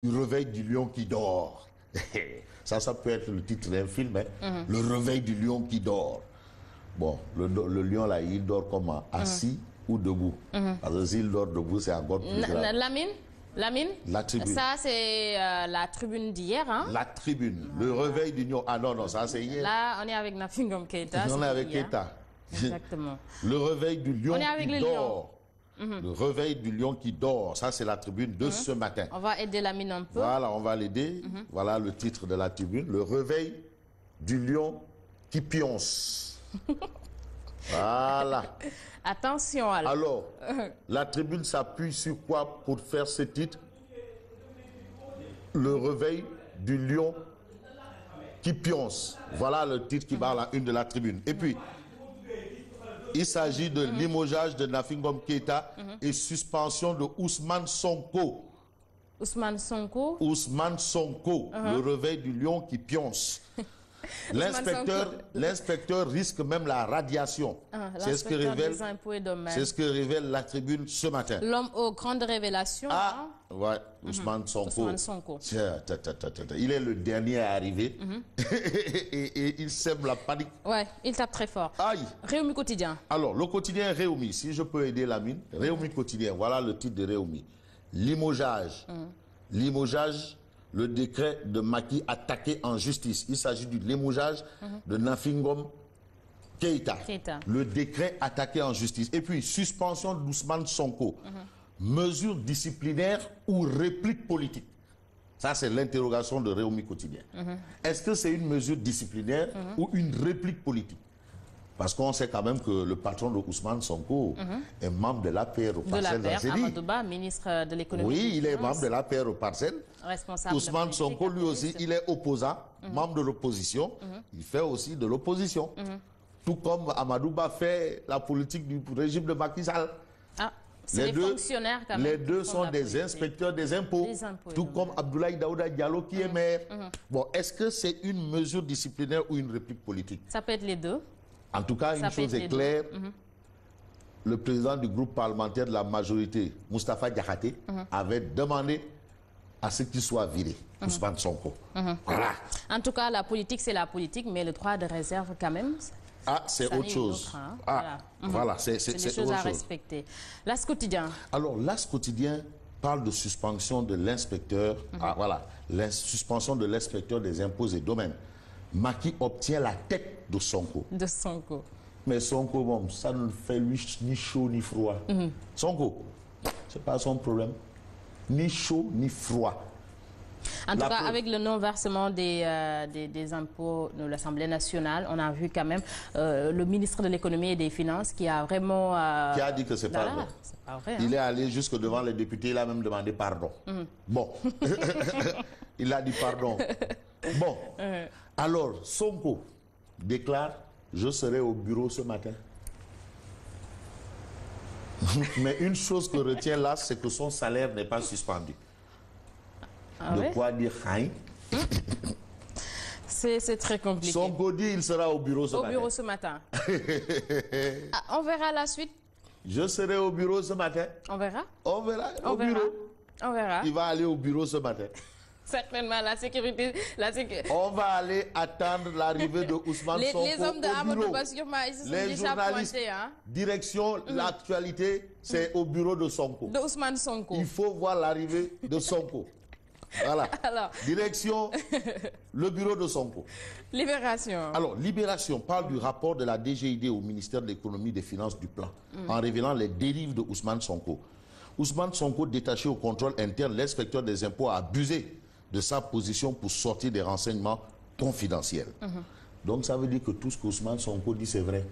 Le réveil du lion qui dort. Ça peut être le titre d'un film. Hein? Le réveil du lion qui dort. Bon, le lion là, il dort comment? Assis ou debout? Parce que s'il dort debout, c'est encore plus grave. Lamine, La tribune. Ça c'est la tribune d'hier. Hein? La tribune. Le réveil du lion. Ah non, ça c'est hier. Là, on est avec Nafi Ngom Keïta. On est avec Keïta. Exactement. Le réveil du lion qui dort. Lions. Le réveil du lion qui dort, ça c'est la tribune de ce matin. On va aider Lamine un peu. Voilà, on va l'aider. Voilà le titre de la tribune. Le réveil du lion qui pionce. Voilà. Attention alors. Alors, la tribune s'appuie sur quoi pour faire ce titre? Le réveil du lion qui pionce. Voilà le titre qui va à la une de la tribune. Et puis, il s'agit de limogeage de Nafi Ngom Keïta et suspension de Ousmane Sonko. Ousmane Sonko. Ousmane Sonko, le réveil du lion qui pionce. L'inspecteur risque même la radiation. C'est ce que révèle la tribune ce matin. L'homme aux grandes révélations. Ah, ouais, Ousmane Sonko. Ousmane Sonko. Il est le dernier à arriver et il sème la panique. Ouais, il tape très fort. Aïe. Réumi quotidien. Alors, le quotidien Réumi, si je peux aider Lamine. Réumi quotidien, voilà le titre de Réumi. Limogeage. Limogeage. Le décret de Macky attaqué en justice. Il s'agit du limogeage de Nafi Ngom Keïta. Le décret attaqué en justice. Et puis, suspension d'Ousmane Sonko. Mesure disciplinaire ou réplique politique? Ça, c'est l'interrogation de Réumi Quotidien. Est-ce que c'est une mesure disciplinaire ou une réplique politique? Parce qu'on sait quand même que le patron de Ousmane Sonko est membre de l'APR au Parcelles d'Algérie. Amadou Ba, ministre de l'économie. Oui, il est membre de l'APR au Parcelles. Responsable. Ousmane Sonko, lui aussi, il est opposant, membre de l'opposition. Il fait aussi de l'opposition. Tout comme Amadou Ba fait la politique du régime de Macky Sall. Ah, c'est des fonctionnaires quand même. Les deux sont des inspecteurs des impôts. Tout comme Abdoulaye Daouda Diallo qui est maire. Bon, est-ce que c'est une mesure disciplinaire ou une réplique politique? Ça peut être les deux. En tout cas, une chose est claire. Le président du groupe parlementaire de la majorité, Moustapha Diakhaté, avait demandé à ce qu'il soit viré, Ousmane Sonko. Voilà. En tout cas, la politique, c'est la politique, mais le droit de réserve, quand même, ah, c'est autre chose. Autre, hein. Ah, voilà, c'est des choses à respecter. L'As quotidien. Alors, l'As quotidien parle de suspension de l'inspecteur. Ah, voilà, la suspension de l'inspecteur des impôts et domaines. Macky obtient la tête de Sonko. De Sonko. Mais Sonko, bon, ça ne fait lui ni chaud ni froid. Sonko, c'est pas son problème. Ni chaud ni froid. En tout cas, avec le non-versement des impôts de l'Assemblée nationale, on a vu quand même le ministre de l'économie et des finances qui a vraiment... qui a dit que c'est pas vrai. Pas vrai. Il est allé jusque devant les députés, il a même demandé pardon. Bon, il a dit pardon. Bon, alors Sonko déclare « Je serai au bureau ce matin ». Mais une chose que retient là, c'est que son salaire n'est pas suspendu. Ah de ouais? Quoi dire hein? C'est très compliqué. Sonko dit il sera au bureau ce matin. Au bureau ce matin. Ah, on verra la suite. Je serai au bureau ce matin. On verra. On verra au bureau. On verra. Il va aller au bureau ce matin. Certainement, la sécurité. On va aller attendre l'arrivée de Ousmane Sonko les hommes de Amadou Ba sûrement, ils se sont déjà pointés. Hein? Direction, l'actualité, c'est au bureau de Sonko. De Ousmane Sonko. Il faut voir l'arrivée de Sonko. Voilà. Alors, direction, le bureau de Sonko. Libération. Alors, Libération parle du rapport de la DGID au ministère de l'économie et des finances du plan, en révélant les dérives de Ousmane Sonko. Ousmane Sonko, détaché au contrôle interne, l'inspecteur des impôts a abusé de sa position pour sortir des renseignements confidentiels. Donc, ça veut dire que tout ce qu'Ousmane Sonko dit, c'est vrai.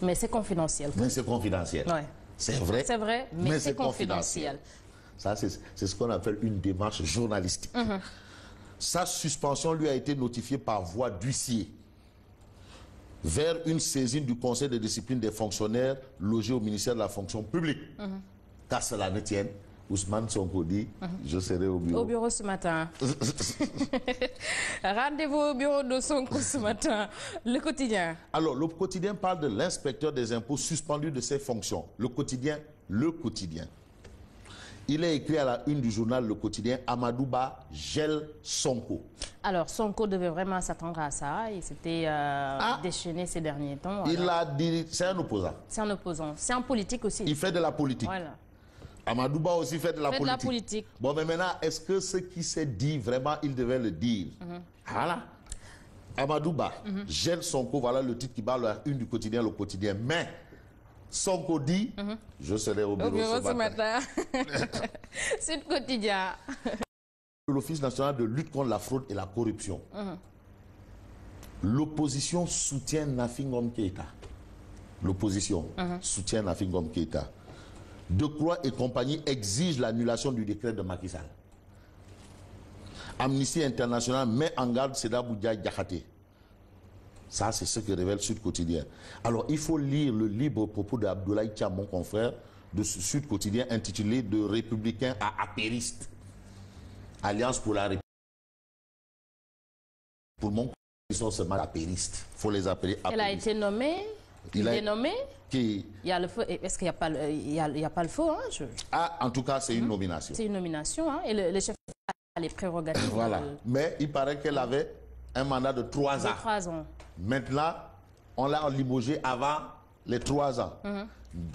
Mais c'est confidentiel. Mais c'est confidentiel. Ouais. C'est vrai. C'est vrai, mais c'est confidentiel. Ça, c'est ce qu'on appelle une démarche journalistique. Sa suspension lui a été notifiée par voie d'huissier vers une saisine du Conseil de discipline des fonctionnaires logés au ministère de la fonction publique. Qu'à cela ne tienne, Ousmane Sonko dit je serai au bureau. Au bureau ce matin. Rendez-vous au bureau de Sonko ce matin. Le quotidien. Alors, le quotidien parle de l'inspecteur des impôts suspendu de ses fonctions. Le quotidien. Il est écrit à la une du journal Le Quotidien, Amadouba gèle Sonko. Alors, Sonko devait vraiment s'attendre à ça. Il s'était déchaîné ces derniers temps. Il a dit, c'est un opposant. C'est un opposant. C'est un politique aussi. Il fait de la politique. Voilà. Amadouba aussi fait de la politique. Bon, mais maintenant, est-ce que ce qui s'est dit, vraiment, il devait le dire? Voilà. Amadouba gèle Sonko, voilà le titre qui parle à la une du quotidien, Le Quotidien. Mais Sonko dit, je serai au bureau ce matin. C'est le quotidien. L'Office national de lutte contre la fraude et la corruption. L'opposition soutient Nafi Ngom Keïta. L'opposition soutient Nafi Ngom Keïta. Decroix et compagnie exigent l'annulation du décret de Macky Sall. Amnesty International met en garde Seda Boudia Diakhaté. Ça, c'est ce que révèle Sud Quotidien. Alors, il faut lire le libre propos d'Abdoulaye Thiam, mon confrère, de Sud Quotidien, intitulé « De républicains à apéristes. Alliance pour la République ». Pour mon confrère, ils sont seulement apéristes. Il faut les appeler apéristes. Elle a été nommée. Il est nommé. Il y a le feu. Est-ce qu'il n'y a pas il y a pas le feu, hein? Ah, en tout cas, c'est une nomination. C'est une nomination, hein? Et le chef a les prérogatives. Voilà. Mais il paraît qu'elle avait un mandat de 3 ans. De 3 ans. Maintenant, on l'a limogé avant les 3 ans.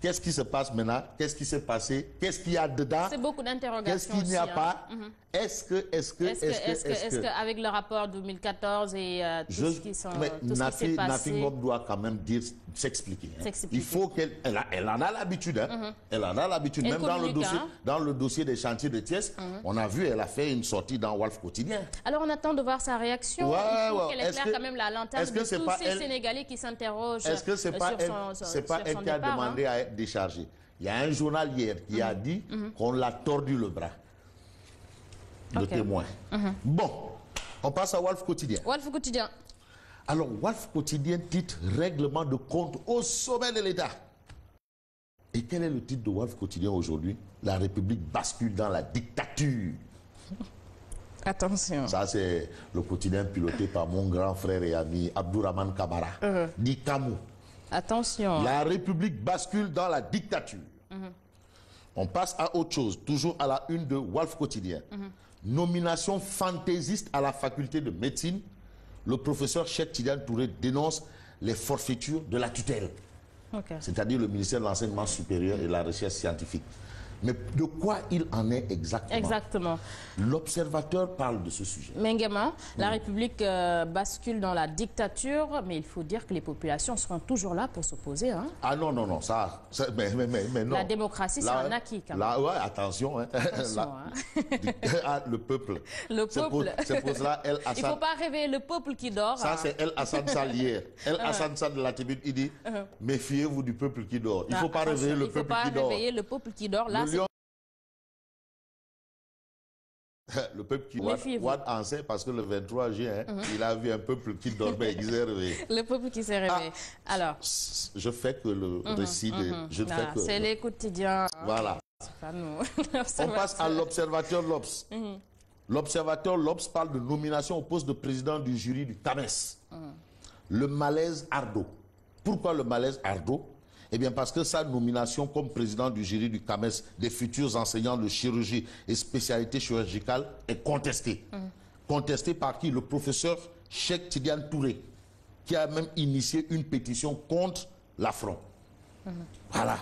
Qu'est-ce qui se passe maintenant? Qu'est-ce qui s'est passé? Qu'est-ce qu'il y a dedans? C'est beaucoup d'interrogations. Qu'est-ce qu'il n'y a pas? Est-ce que avec le rapport 2014 et tout ce qui s'est passé... Nafi Ngom doit quand même s'expliquer. Il faut qu'elle en a l'habitude. Hein. Elle en a l'habitude. Même dans le dossier des chantiers de Thiès, on a vu, elle a fait une sortie dans Walf Quotidien. Alors on attend de voir sa réaction. Il faut qu'elle éclaire quand même la lanterne de tous ces Sénégalais qui s'interrogent sur son départ. Est-ce que c'est pas elle qui a demandé à être déchargée? Il y a un journal hier qui a dit qu'on l'a tordu le bras. Le témoin. Bon, on passe à Walf Quotidien. Walf Quotidien. Alors, Walf Quotidien titre règlement de compte au sommet de l'État. Et quel est le titre de Walf Quotidien aujourd'hui? La République bascule dans la dictature. Attention. Ça, c'est le quotidien piloté par mon grand frère et ami Abdourahmane Kamara, dit Kamou. Attention. La République bascule dans la dictature. On passe à autre chose, toujours à la une de Walf Quotidien. Nomination fantaisiste à la faculté de médecine. Le professeur Cheikh Tidiane Touré dénonce les forfaitures de la tutelle. C'est-à-dire le ministère de l'Enseignement supérieur et de la Recherche scientifique. Mais de quoi il en est exactement? Exactement. L'Observateur parle de ce sujet. Menguema, la République bascule dans la dictature, mais il faut dire que les populations seront toujours là pour s'opposer. Hein? Ah non, non, non, ça mais non. La démocratie, c'est un acquis quand même. Là, ouais, attention. Hein. Le peuple. Le peuple. C'est pour cela, Il ne faut pas réveiller le peuple qui dort. Ça, c'est El Hassan Sall hier. El Hassan Sall de la tribune, il dit, méfiez-vous du peuple qui dort. Il ne faut pas réveiller le peuple qui dort. Il ne faut pas réveiller le peuple qui dort. Là, le peuple qui Wad en sait parce que le 23 juin, il a vu un peuple qui dormait, il s'est réveillé. Le peuple qui s'est réveillé. Alors, je fais que le récit de... C'est les quotidiens. Voilà. Pas nous. On passe à l'Observateur L'Obs. L'Observateur L'Obs parle de nomination au poste de président du jury du CAMES. Le malaise Ardo. Pourquoi le malaise Ardo? Eh bien parce que sa nomination comme président du jury du CAMES des futurs enseignants de chirurgie et spécialité chirurgicale est contestée. Contestée par qui? Le professeur Cheikh Tidiane Touré, qui a même initié une pétition contre l'affront. Voilà.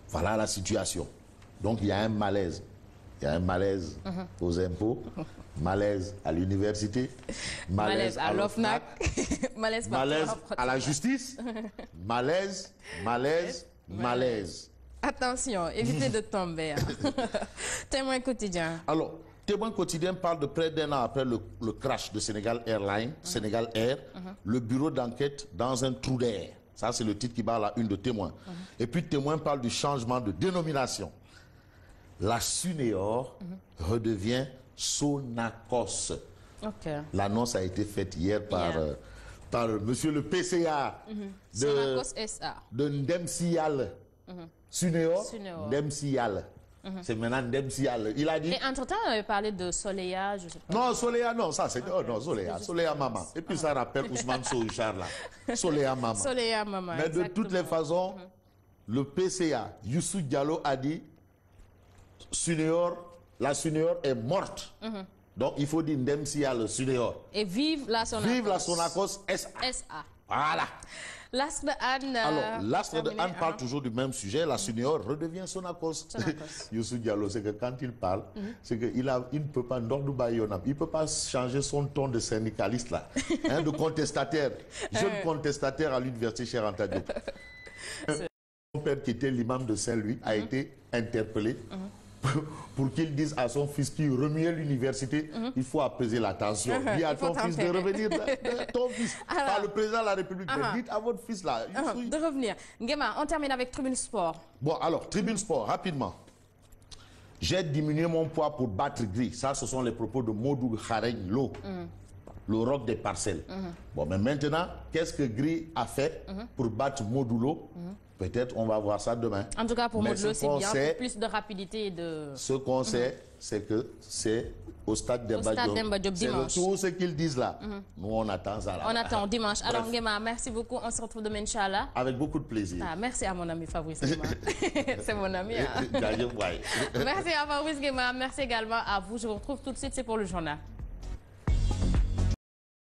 Voilà la situation. Donc il y a un malaise. Il y a un malaise aux impôts, malaise à l'université, malaise à l'OFNAC, malaise à la justice, malaise. Attention, évitez de tomber. Témoin quotidien. Alors, Témoin quotidien parle de près d'un an après le crash de Sénégal Airlines, Sénégal Air, le bureau d'enquête dans un trou d'air. Ça, c'est le titre qui parle à une de Témoin. Et puis Témoin parle du changement de dénomination. La Suneor redevient Sonacos. L'annonce a été faite hier par monsieur le PCA de Ndemsial. Suneor, Ndemsial. C'est maintenant Ndemsial. Il a dit... Et entre-temps, on avait parlé de Soleya, je sais pas. Non, Soleya, non, ça c'est... Oh non, Soleya Maman. Et puis ça rappelle Ousmane Sow Richard là. Soleya Maman. Soleya Maman, mais de toutes les façons, le PCA, Youssou Diallo a dit la Suneor est morte. Donc il faut dire Ndem Sia le Suneor. Et vive la Sonacos. Vive la Sonacos SA. Voilà. L'astre de Anne. Alors, l'astre de Anne parle toujours du même sujet. La Suneor redevient Sonacos. Youssou Diallo, c'est que quand il parle, c'est qu'il ne peut pas, il ne peut pas changer son ton de syndicaliste là, de contestataire, jeune contestataire à l'université Cheikh Anta Diop. Son père qui était l'imam de Saint-Louis a été interpellé pour qu'il dise à son fils qui remuait l'université, il faut apaiser la tension. Dis à ton fils de revenir, ton fils, par le président de la République, dites à votre fils là. De revenir. Nguema, on termine avec Tribune Sport. Bon, alors, Tribune Sport, rapidement. J'ai diminué mon poids pour battre Gris. Ça, ce sont les propos de Modou Khareng Lo, le roc des parcelles. Bon, mais maintenant, qu'est-ce que Gris a fait pour battre Modou Lo? Peut-être on va voir ça demain. En tout cas, pour Modou Lo, c'est bien, pour plus de rapidité et de... Ce qu'on sait, c'est que c'est au stade Demba Diop. C'est tout ce qu'ils disent là. Nous, on attend ça là. On attend dimanche. Bref. Alors, Nguema, merci beaucoup. On se retrouve demain, Inch'Allah. Avec beaucoup de plaisir. Merci à mon ami Fabrice Nguema. C'est mon ami. Hein? Merci à Fabrice Nguema. Merci également à vous. Je vous retrouve tout de suite. C'est pour le journal.